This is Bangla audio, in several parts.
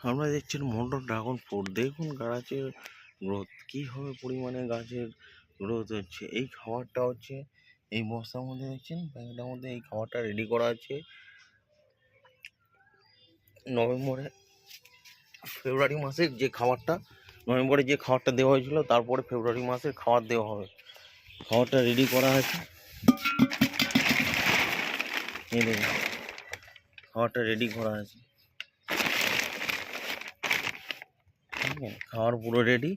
আমরা দেখছেন মোটর ড্রাগন ফ্রুট। দেখুন গাছের গ্রোথ কীভাবে পরিমাণে গাছের গ্রোথ হচ্ছে। এই খাবারটা হচ্ছে এই বস্তার মধ্যে দেখছেন, প্যাকেটের মধ্যে এই খাবারটা রেডি করা আছে ফেব্রুয়ারি মাসের যে খাবারটা, নভেম্বরে যে খাবারটা দেওয়া হয়েছিল, তারপরে ফেব্রুয়ারি মাসের খাবার দেওয়া হবে। খাবারটা রেডি করা আছে, এই দেখুন খাবারটা রেডি করা আছে, খাবার পুরো রেডি।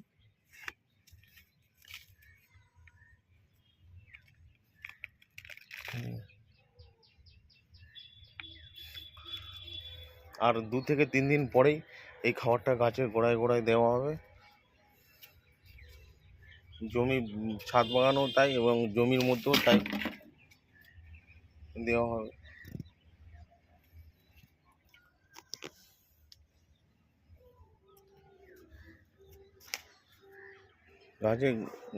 আর 2 থেকে 3 দিন পরেই এই খাবারটা গাছের গোড়ায় গোড়ায় দেওয়া হবে। জমি, ছাদ বাগানও তাই এবং জমির মধ্যেও তাই দেওয়া হবে।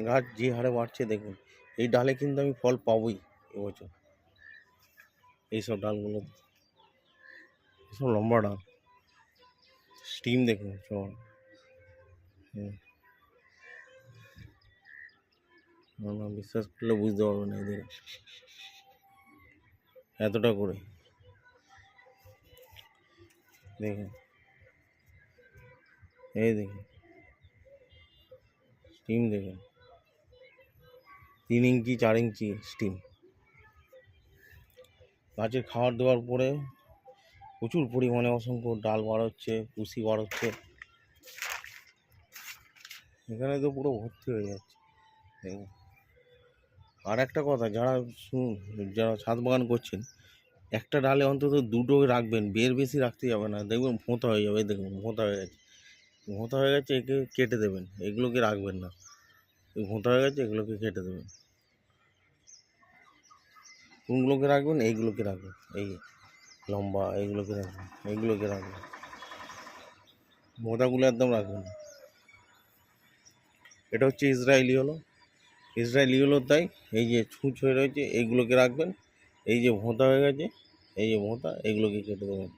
গাছ যে হারে বাড়ছে দেখুন, এই ডালে কিন্তু আমি ফল পাবোই এবছর। এইসব ডালগুলো, এসব লম্বা ডাল, স্টিম দেখুন সব। না বিশ্বাস করলে বুঝতে পারবে না, এদের এতটা করে দেখুন, এই দেখুন স্টিম দেখুন, 3 ইঞ্চি 4 ইঞ্চি স্টিম। গাছের খাবার দেওয়ার পরে প্রচুর পরিমাণে অসংখ্য ডাল বার হচ্ছে, কুশি বার হচ্ছে, এখানে তো পুরো ভর্তি হয়ে যাচ্ছে। আর একটা কথা, যারা ছাদ বাগান করছেন, একটা ডালে অন্তত 2টো রাখবেন, বেশি রাখতে যাবে না, দেখবেন ভোঁতা হয়ে যাবে। দেখুন ভোঁতা হয়ে গেছে, একে কেটে দেবেন, এগুলোকে রাখবেন না। ভোঁতা হয়ে গেছে, এগুলোকে কেটে দেবেন। কোনগুলোকে রাখবেন? এইগুলোকে রাখবেন, এই লম্বা এইগুলোকে রাখবেন, ভোঁতাগুলো একদম রাখবেন না। এটা হচ্ছে ইসরায়েলি হলো তাই এই যে ছুঁচ হয়ে রয়েছে এইগুলোকে রাখবেন। এই যে ভোঁতা হয়ে গেছে, এই যে ভোঁতা, এগুলোকে কেটে দেবেন।